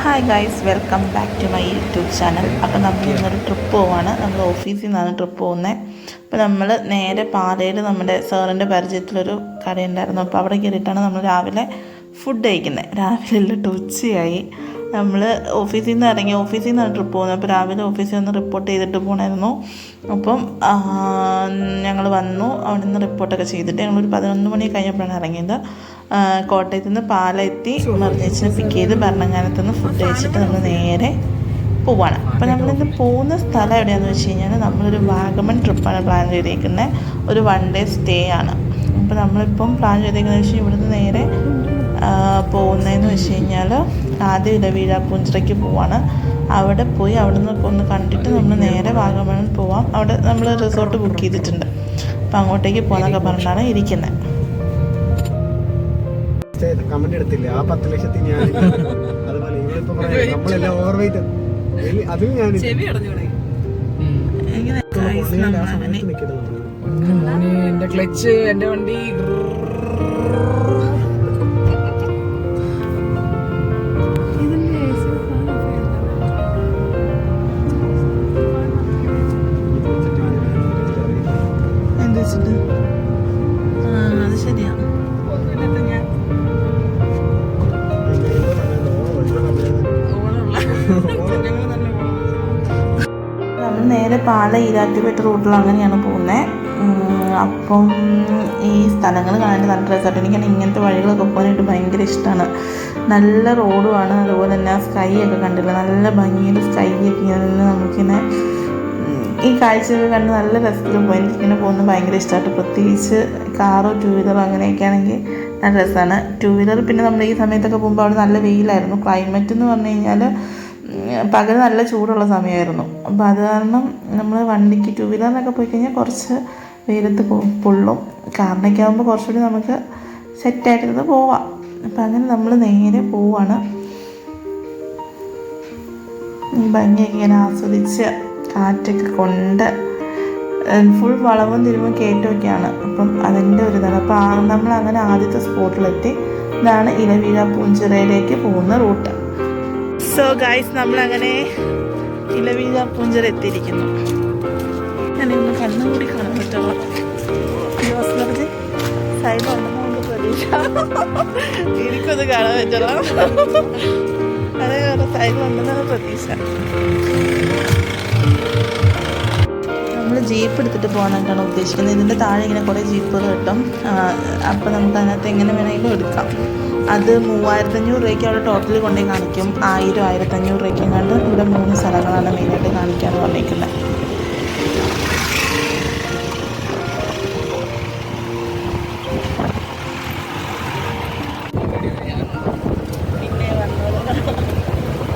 Hi guys, welcome back to my YouTube channel. അപ്പോൾ നമ്മൾ ഇന്നൊരു ട്രിപ്പ് പോവാണ്. നമ്മൾ ഓഫീസിൽ നിന്നാണ് ട്രിപ്പ് പോകുന്നത്. അപ്പോൾ നമ്മൾ നേരെ പാലയിൽ നമ്മുടെ സാറിൻ്റെ പരിചയത്തിലൊരു കടയുണ്ടായിരുന്നു. അപ്പോൾ അവിടെ കയറിയിട്ടാണ് നമ്മൾ രാവിലെ ഫുഡ് കഴിക്കുന്നത്. രാവിലെ ഉച്ചയായി. നമ്മൾ ഓഫീസിൽ നിന്നാണ് ട്രിപ്പ് പോകുന്നത്. അപ്പോൾ രാവിലെ ഓഫീസിൽ നിന്ന് റിപ്പോർട്ട് ചെയ്തിട്ട് പോകണമായിരുന്നു. അപ്പം ഞങ്ങൾ വന്നു. അവിടെ നിന്ന് റിപ്പോർട്ടൊക്കെ ചെയ്തിട്ട് ഞങ്ങളൊരു 11 മണി കഴിഞ്ഞപ്പോഴാണ് ഇറങ്ങിയത്. കോട്ടയത്തു നിന്ന് പാലെത്തി മറിഞ്ഞേച്ചിനെ പിക്ക് ചെയ്ത് ഭരണങ്ങാനത്തു നിന്ന് ഫുഡ് കഴിച്ചിട്ട് നമ്മൾ നേരെ പോവാണ്. അപ്പോൾ നമ്മളിന്ന് പോകുന്ന സ്ഥലം എവിടെയാണെന്ന് വെച്ച് കഴിഞ്ഞാൽ നമ്മളൊരു വാഗമൺ ട്രിപ്പാണ് പ്ലാൻ ചെയ്തേക്കുന്നത്. ഒരു 1 ഡേ സ്റ്റേ ആണ്. അപ്പോൾ നമ്മളിപ്പം പ്ലാൻ ചെയ്തേക്കുന്നത് വെച്ചാൽ ഇവിടുന്ന് നേരെ പോകുന്നതെന്ന് വെച്ച് കഴിഞ്ഞാൽ ആദ്യം ഇലവീഴാപ്പൂഞ്ചിറയ്ക്ക് പോവാണ്. അവിടെ പോയി അവിടെ നിന്ന് ഒന്ന് കണ്ടിട്ട് നമ്മൾ നേരെ വാഗമൺ പോവാം. അവിടെ നമ്മൾ റിസോർട്ട് ബുക്ക് ചെയ്തിട്ടുണ്ട്. അപ്പോൾ അങ്ങോട്ടേക്ക് പോകാനൊക്കെ പറഞ്ഞിട്ടാണ് ഇരിക്കുന്നത്. കമന്റ് എടുത്തില്ല ആ 10 ലക്ഷത്തിൽ ഞാൻ അതുപോലെ ഇവളിപ്പോ നമ്മളെല്ലാം ഓവർ വെയിറ്റ് അതും ഞാൻ എന്റെ ക്ലച്ച് എന്റെ വണ്ടി അത് ശരിയാണ്. നമ്മൾ നേരെ പാല ഈരാറ്റുപേട്ട റൂട്ടിൽ അങ്ങനെയാണ് പോകുന്നത്. അപ്പം ഈ സ്ഥലങ്ങൾ കാണാൻ നല്ല രസമായിട്ട്. എനിക്കാണ് ഇങ്ങനത്തെ വഴികളൊക്കെ പോകാനായിട്ട് ഭയങ്കര ഇഷ്ടമാണ്. നല്ല റോഡുമാണ്. അതുപോലെ തന്നെ സ്കൈ ഒക്കെ കണ്ടില്ല, നല്ല ഭംഗിയിൽ സ്കൈ ഒക്കെ ഇങ്ങനെ നിന്ന് നമുക്കിങ്ങനെ ഈ കാഴ്ചയൊക്കെ കണ്ട് നല്ല രസത്തിൽ പോകും. എനിക്കിങ്ങനെ പോകുന്നത് ഭയങ്കര ഇഷ്ടമായിട്ട്. പ്രത്യേകിച്ച് കാറോ 2 വീലറോ അങ്ങനെയൊക്കെ ആണെങ്കിൽ നല്ല രസമാണ്. 2 വീലർ പിന്നെ നമ്മൾ ഈ സമയത്തൊക്കെ പോകുമ്പോൾ അവിടെ നല്ല വെയിലായിരുന്നു. ക്ലൈമറ്റ് എന്ന് പറഞ്ഞു കഴിഞ്ഞാൽ പകൽ നല്ല ചൂടുള്ള സമയമായിരുന്നു. അപ്പോൾ അത് കാരണം നമ്മൾ വണ്ടിക്ക് 2 വീലറിനൊക്കെ പോയി കഴിഞ്ഞാൽ കുറച്ച് വെയിലത്ത് പൊള്ളും. കാറിനൊക്കെ ആകുമ്പോൾ കുറച്ചുകൂടി നമുക്ക് സെറ്റായിട്ടിരുന്ന് പോവാം. അപ്പം അങ്ങനെ നമ്മൾ നേരെ പോവാണ്. ഈ ഭംഗിയൊക്കെ ഇങ്ങനെ ആസ്വദിച്ച് കാറ്റൊക്കെ കൊണ്ട് ഫുൾ വളവും തിരുവും കയറ്റമൊക്കെയാണ്. അപ്പം അതിൻ്റെ ഒരു ഇതാണ്. അപ്പോൾ നമ്മൾ അങ്ങനെ ആദ്യത്തെ സ്പോട്ടിലെത്തി. ഇതാണ് ഇലവീഴാപ്പൂഞ്ചിറയിലേക്ക് പോകുന്ന റൂട്ട്. സോ ഗൈസ്, നമ്മളങ്ങനെ ഇലവീഴാപ്പൂഞ്ചിറ എത്തിയിരിക്കുന്നു. ഞാനിന്ന് കണ്ണുകൂടി കാണാൻ പറ്റുള്ള സൈഡ് ഉണ്ടെന്നുകൊണ്ട് പ്രതീക്ഷ എനിക്കൊന്ന് കാണാൻ പറ്റുള്ള അതേ വേറെ സൈഡ് ഉണ്ടെന്നാണ് പ്രതീക്ഷ. നമ്മൾ ജീപ്പ് എടുത്തിട്ട് പോകാനായിട്ടാണ് ഉദ്ദേശിക്കുന്നത്. ഇതിൻ്റെ താഴെ ഇങ്ങനെ കുറേ ജീപ്പുകൾ കിട്ടും. അപ്പോൾ നമുക്ക് അതിനകത്ത് എങ്ങനെ വേണമെങ്കിലും എടുക്കാം. അത് 3500 രൂപയ്ക്ക് അവിടെ ടോട്ടലി കൊണ്ടുപോയി കാണിക്കും. 1000, 1500 രൂപയ്ക്കും കണ്ട് ഇവിടെ 3 സ്ഥലങ്ങളാണ് മെയിനായിട്ട് കാണിക്കാമെന്ന് പറഞ്ഞിരിക്കുന്നത്.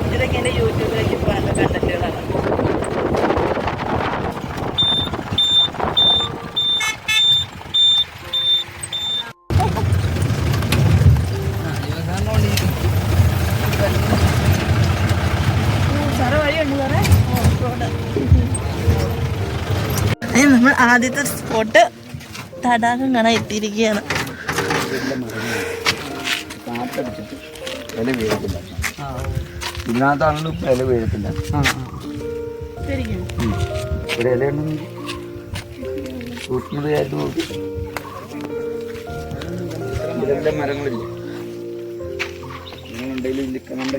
പിന്നെ ഇതൊക്കെ എൻ്റെ യൂട്യൂബിലേക്ക് പോകാനുള്ള കണ്ടന്റുകളാണ്. നമ്മൾ ആദ്യത്തെ സ്പോട്ട് തടാകം കാണാൻ എത്തിയിരിക്കുകയാണ്. ഇതിനകത്താണെങ്കിലും ഇല വീഴത്തില്ല. ഒരു ഇലയുണ്ടെങ്കിൽ സൂക്ഷ്മതയായിട്ട് നോക്കി ഇതിൻ്റെ മരങ്ങളില്ല. നിങ്ങളുണ്ടെങ്കിലും ഇതിൽ നമ്മുടെ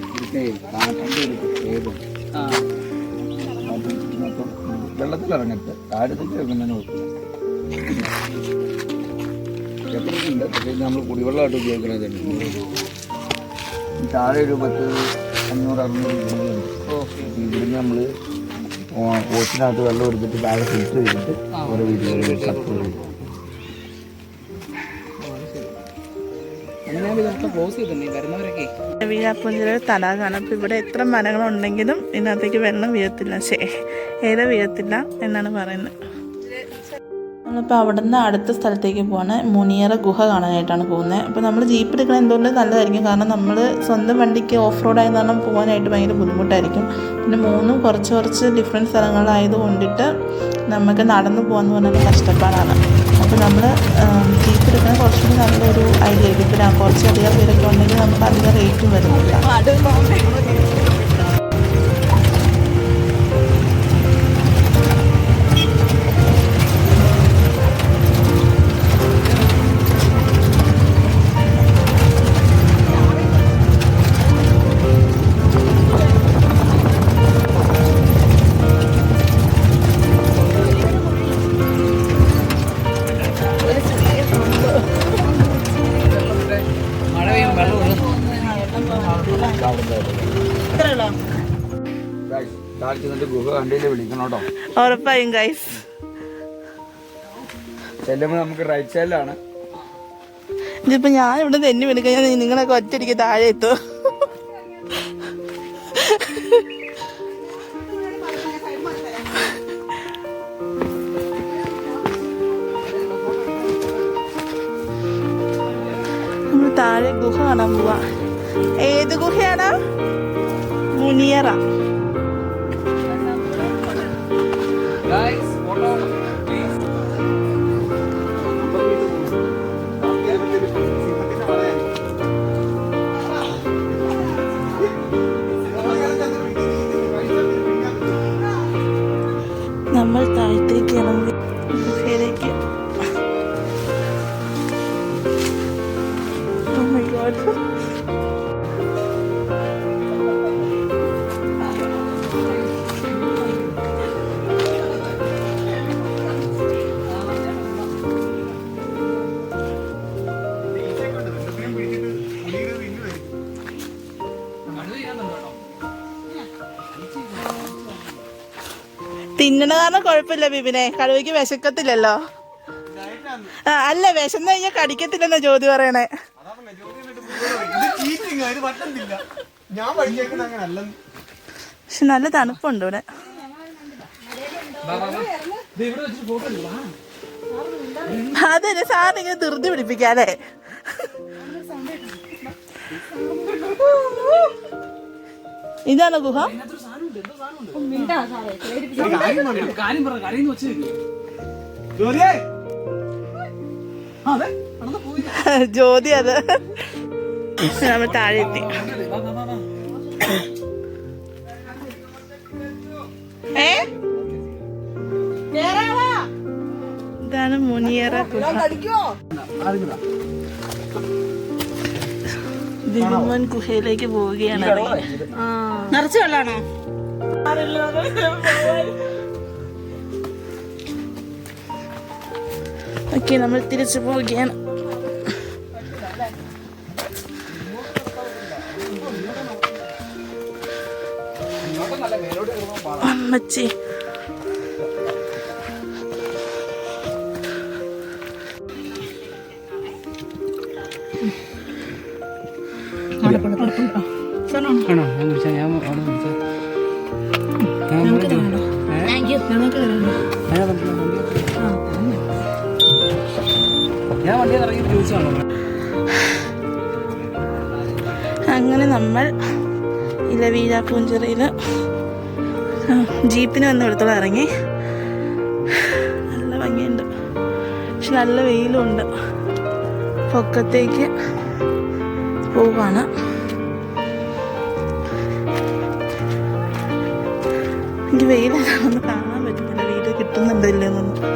വെള്ളത്തിലിറങ്ങരുത്. താഴത്തേക്ക് വെക്കുന്നതിന് കുഴപ്പമില്ല. എപ്പോഴുണ്ട് പക്ഷേ നമ്മൾ കുടിവെള്ളമായിട്ട് ഉപയോഗിക്കുന്നത് താഴെ ഒരു 500-600 ഇതിന് നമ്മൾ ഓസിനകത്ത് വെള്ളം എടുത്തിട്ട് താഴെ ഫിൽറ്റർ ചെയ്തിട്ട് ഓരോ വീടുകളിൽ സപ്ലൈ ചെയ്യും. വീഴാപ്പൂഞ്ചിറ തടാകമാണ്. അപ്പോൾ ഇവിടെ എത്ര മരങ്ങളുണ്ടെങ്കിലും ഇതിനകത്തേക്ക് വെള്ളം വീഴത്തില്ല, ഇല വീഴത്തില്ല എന്നാണ് പറയുന്നത്. നമ്മളിപ്പോൾ അവിടെ നിന്ന് അടുത്ത സ്ഥലത്തേക്ക് പോവാണ്. മുനിയറ ഗുഹ കാണാനായിട്ടാണ് പോകുന്നത്. അപ്പോൾ നമ്മൾ ജീപ്പ് എടുക്കണം എന്തുകൊണ്ട് നല്ലതായിരിക്കും. കാരണം നമ്മൾ സ്വന്തം വണ്ടിക്ക് ഓഫ് റോഡ് ആയത് കാരണം പോകാനായിട്ട് ഭയങ്കര ബുദ്ധിമുട്ടായിരിക്കും. പിന്നെ 3 കുറച്ച് ഡിഫറെൻറ്റ് സ്ഥലങ്ങളായത് കൊണ്ടിട്ട് നമുക്ക് നടന്നു പോകാമെന്ന് പറഞ്ഞാൽ കഷ്ടപ്പാടാണ്. അപ്പോൾ നമ്മൾ ജീപ്പ് എടുക്കാൻ കുറച്ചുകൂടി നല്ലൊരു ഐഡിയ ആയിരിക്കും. പിന്നെ കുറച്ചധികം പേരൊക്കെ ഉണ്ടെങ്കിൽ നമുക്ക് അധികം റേറ്റും വരുന്നില്ല. ഇത്രയുള്ളോ? താഴത്ത് നിന്നിട്ട് ഗുഹ കണ്ടില്ലേ വിളിക്കണം കേട്ടോ. ഉറപ്പായും ഗൈസ്. ചെല്ലുമ്പോൾ നമുക്ക് റൈറ്റ് സൈഡിലാണ്. ഇതിപ്പോ ഞാൻ ഇവിടെ തെന്നി വിളിക്കാൻ നിങ്ങളൊക്കെ ഒറ്റയ്ക്ക് താഴെ എത്തും. നമ്മൾ താഴെ ഗുഹ കാണാൻ പോവാ. ഏത് ഗുഹയാണ്? മുനിയറ. നമ്മൾ താഴത്തേക്ക് ഇറങ്ങി ഗുഹയിലേക്ക്. Oh my God. തിന്നണ കാരണം കുഴപ്പമില്ല ബിബിനെ, കടുവയ്ക്ക് വിശക്കത്തില്ലല്ലോ. അല്ല, വിശന്ന് കഴിഞ്ഞാൽ കടിക്കത്തില്ലെന്നാ ജ്യോതി പറയണേ. പക്ഷെ നല്ല തണുപ്പുണ്ട് ഇവിടെ. അതന്നെ സാറിന് ഇങ്ങനെ ധൃതി പിടിപ്പിക്കാല്ലേ. ഇതാണോ ഗുഹ? ജ്യോതി അത് നമ്മൾ താഴെ എത്തി. ഇതാണ് മുനിയറ ഗുഹ. ദിൽമൻ ഗുഹയിലേക്ക് പോവുകയാണ്. നിറച്ച് വെള്ളാണോ? ഓക്കെ, നമ്മൾ തിരിച്ചു പോവുകയാണ്. അമ്മച്ചി അങ്ങനെ നമ്മൾ ഇലവീഴ പൂഞ്ചിറയിൽ ജീപ്പിന് വന്ന് ഇടത്തോളം ഇറങ്ങി. നല്ല ഭംഗിയുണ്ട്, പക്ഷെ നല്ല വെയിലുണ്ട്. പൊക്കത്തേക്ക് പോവാണ്. എനിക്ക് വെയിലൊന്നും കാണാൻ പറ്റുന്നില്ല, വീഡിയോ കിട്ടുന്നുണ്ടോ ഇല്ലെന്നൊന്നും.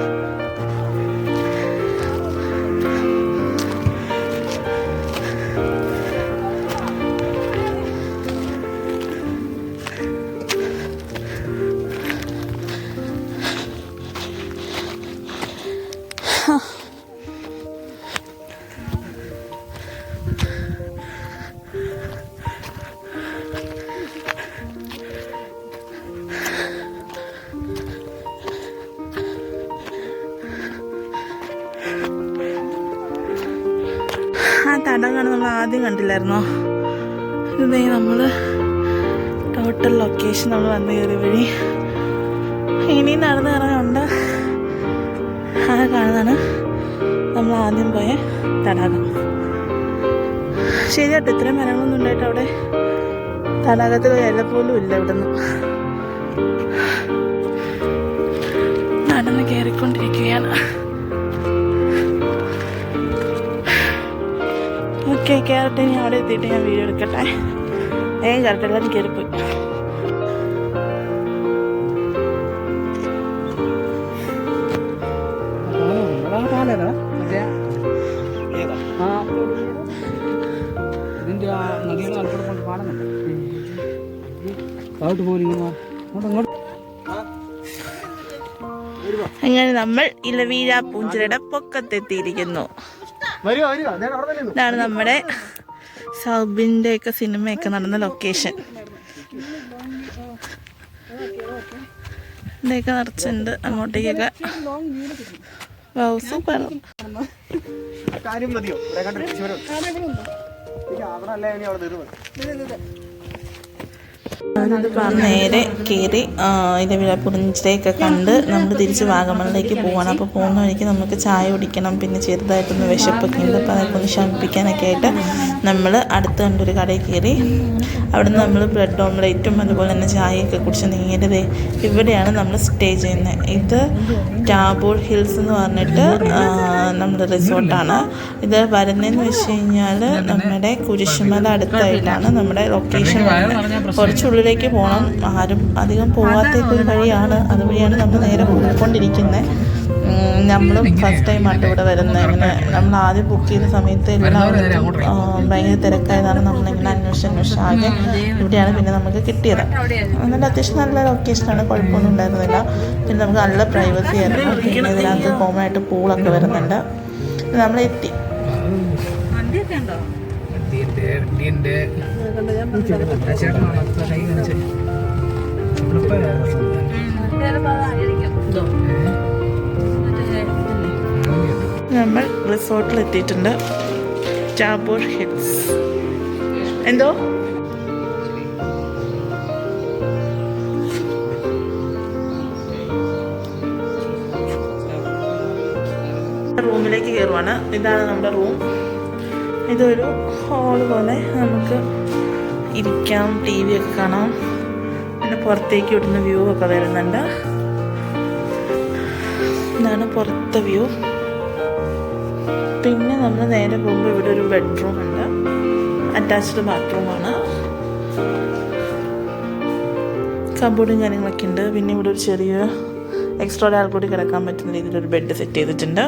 ആ തടമാണ് നമ്മൾ ആദ്യം കണ്ടില്ലായിരുന്നോ? ഇതേ നമ്മൾ ടോട്ടൽ ലൊക്കേഷൻ നമ്മൾ വന്നു കയറിയ വഴി. ഇനി നടന്ന് കയറാനുണ്ട്. ആ കാണുന്നതാണ് നമ്മൾ ആദ്യം പോയ തടാകം. ശരിയാട്ടോ, ഇത്രയും മരങ്ങളൊന്നും ഉണ്ടായിട്ട് അവിടെ തടാകത്തിൽ ഇല പോലും ഇല്ല. ഇവിടെ നിന്ന് നടന്ന് കയറിക്കൊണ്ടിരിക്കുകയാണ്. ഓക്കെ, കയറട്ടെ. ഞാൻ അവിടെ എത്തിയിട്ട് ഞാൻ വീഡിയോ എടുക്കട്ടെ. കയറട്ടെ, എല്ലാവരും കയറിപ്പോയി. അങ്ങനെ നമ്മൾ ഇലവീഴ പൂഞ്ചിറയുടെ പൊക്കത്തെത്തിയിരിക്കുന്നു. ഇതാണ് നമ്മുടെ സൗബിൻ്റെയൊക്കെ സിനിമയൊക്കെ നടന്ന ലൊക്കേഷൻ ഇവിടെയൊക്കെ നിറച്ചുണ്ട്. അങ്ങോട്ടേക്കൊക്കെ സൂപ്പർ. നേരെ കയറി ഇതേപോലെ പുറിഞ്ചിരയൊക്കെ കണ്ട് നമ്മൾ തിരിച്ച് വാഗമണിലേക്ക് പോവാണ്. അപ്പോൾ പോകുന്ന വഴിക്ക് നമുക്ക് ചായ കുടിക്കണം, പിന്നെ ചെറുതായിട്ടൊന്ന് വിശപ്പൊക്കെ ഉണ്ട്. അപ്പോൾ അതൊക്കെ ഒന്ന് ശമിപ്പിക്കാനൊക്കെ ആയിട്ട് നമ്മൾ അടുത്ത് കണ്ടൊരു കടയിൽ കയറി. അവിടെ നിന്ന് നമ്മൾ ബ്രെഡ് ഓംലേറ്റും അതുപോലെ തന്നെ ചായയൊക്കെ കുടിച്ച് നേരെ ഇവിടെയാണ് നമ്മൾ സ്റ്റേ ചെയ്യുന്നത്. ഇത് ടാബോർ ഹിൽസ് എന്ന് പറഞ്ഞിട്ട് നമ്മുടെ റിസോർട്ടാണ്. ഇത് വരുന്നതെന്ന് വെച്ച് കഴിഞ്ഞാൽ നമ്മുടെ കുരിശുമല അടുത്തായിട്ടാണ് നമ്മുടെ ലൊക്കേഷൻ വരുന്നത്. കുറച്ചുള്ളിലേക്ക് പോകണം, ആരും അധികം പോകാത്തൊരു വഴിയാണ്. അതുവഴിയാണ് നമ്മൾ നേരെ പോയിക്കൊണ്ടിരിക്കുന്നത്. നമ്മളും ഫസ്റ്റ് ടൈം ആയിട്ട് ഇവിടെ വരുന്നത്. ഇങ്ങനെ നമ്മൾ ആദ്യം ബുക്ക് ചെയ്ത സമയത്ത് എല്ലാവരും ഭയങ്കര തിരക്കായതാണ്. നമ്മളിങ്ങനെ അന്വേഷിച്ച് ആകെ ഇവിടെയാണ് പിന്നെ നമുക്ക് കിട്ടിയത്. നല്ല അത്യാവശ്യം നല്ല ലൊക്കേഷനാണ്, കുഴപ്പമൊന്നും ഉണ്ടായിരുന്നില്ല. പിന്നെ നമുക്ക് നല്ല പ്രൈവസി ആയിരുന്നു. പിന്നെ ഇതിനകത്ത് കോമൺ ആയിട്ട് പൂളൊക്കെ വരുന്നുണ്ട്. നമ്മളെത്തി. നമ്മൾ റിസോർട്ടിൽ എത്തിയിട്ടുണ്ട്. Tabor hills. എന്തോ റൂമിലേക്ക് കയറുവാണ്. ഇതാണ് നമ്മുടെ റൂം. ഇതൊരു ഹാള് പോലെ നമുക്ക് ഇരിക്കാം, ടി വി ഒക്കെ കാണാം. പിന്നെ പുറത്തേക്ക് വിടുന്ന വ്യൂ ഒക്കെ വരുന്നുണ്ട്. ഇതാണ് പുറത്തെ വ്യൂ. പിന്നെ നമ്മൾ നേരെ പോകുമ്പോൾ ഇവിടെ ഒരു ബെഡ്റൂം ഉണ്ട്, അറ്റാച്ച്ഡ് ബാത്റൂമാണ്, കബോർഡും കാര്യങ്ങളൊക്കെ ഉണ്ട്. പിന്നെ ഇവിടെ ഒരു ചെറിയ എക്സ്ട്രാ ഒരാൾ കൂടി കിടക്കാൻ പറ്റുന്ന രീതിയിലൊരു ബെഡ് സെറ്റ് ചെയ്തിട്ടുണ്ട്.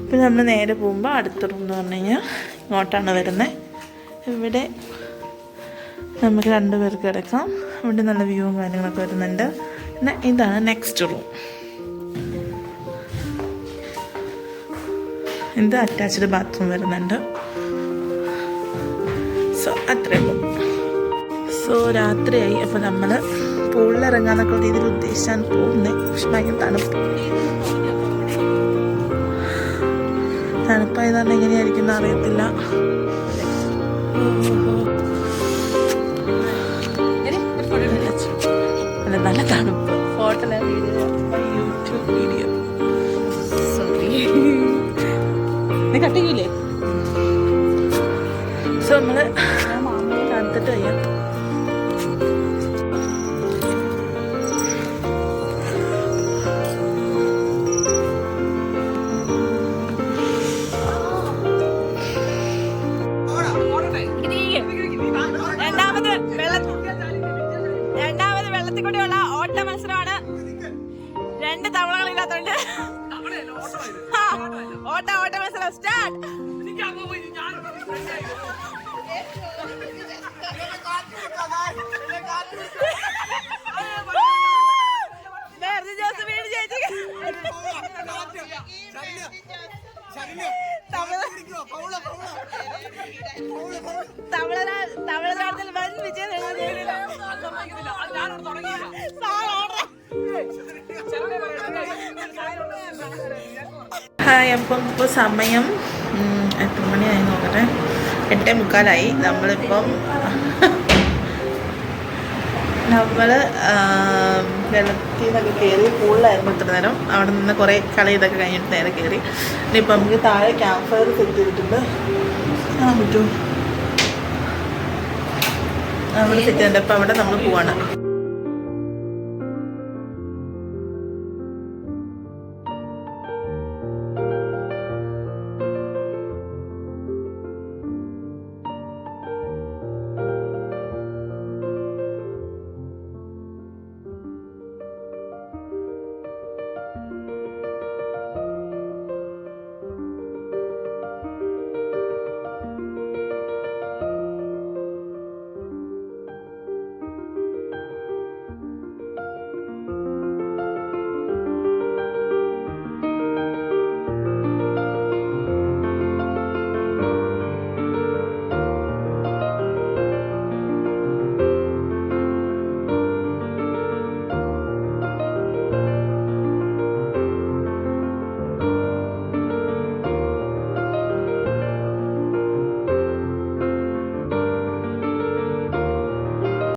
പിന്നെ നമ്മൾ നേരെ പോകുമ്പോൾ അടുത്ത റൂം എന്ന് പറഞ്ഞു കഴിഞ്ഞാൽ ഇങ്ങോട്ടാണ് വരുന്നത്. ഇവിടെ നമുക്ക് 2 പേർക്ക് കിടക്കാം. ഇവിടെ നല്ല വ്യൂവും കാര്യങ്ങളൊക്കെ വരുന്നുണ്ട്. പിന്നെ ഇതാണ് നെക്സ്റ്റ് റൂം. ഇത് അറ്റാച്ച്ഡ് ബാത്റൂം വരുന്നുണ്ട്. സോ അത്രയും. സോ രാത്രിയായി. അപ്പോൾ നമ്മൾ പൂളിലിറങ്ങാന്നൊക്കെ രീതിയിൽ ഉദ്ദേശിച്ചാണ് പോകുന്നത്. പക്ഷെ ഭയങ്കര തണുപ്പായതാണ്. എങ്ങനെയായിരിക്കും അറിയത്തില്ല. അല്ല, നല്ല തണുപ്പ്. Photo video, YouTube video. Sorry, നീ കട്ടിക്കില്ലേ? സോ നമ്മൾ തണുത്തിട്ട് കഴിയാം. രണ്ടാമത് വെള്ളത്തിൽ കൂടിയുള്ള ഓട്ട മത്സരമാണ്. 2 തവളകളില്ലാത്തോണ്ട് ഓട്ട മത്സരം സ്റ്റാർട്ട്. തമിഴ്നാട്ടിൽ വൻ വിജയം. ഹായ്. അപ്പം ഇപ്പോൾ സമയം എത്ര മണിയായി നോക്കട്ടെ, 8:45. നമ്മളിപ്പം വെള്ളത്തിൽ നിന്നൊക്കെ കയറി. പൂളിലായിരുന്നു ഇത്ര നേരം. അവിടെ നിന്ന് കുറേ കളി ഇതൊക്കെ കഴിഞ്ഞിട്ട് നേരെ കയറി. ഇനിയിപ്പോൾ നമുക്ക് താഴെ ക്യാമ്പ് ഫയർ സെറ്റ് ചെയ്തിട്ടുണ്ട്. കാണാൻ പറ്റുമോ? നമ്മൾ സെറ്റ് ചെയ്തിട്ടുണ്ട്. അപ്പോൾ അവിടെ നമ്മൾ പോവാണ്.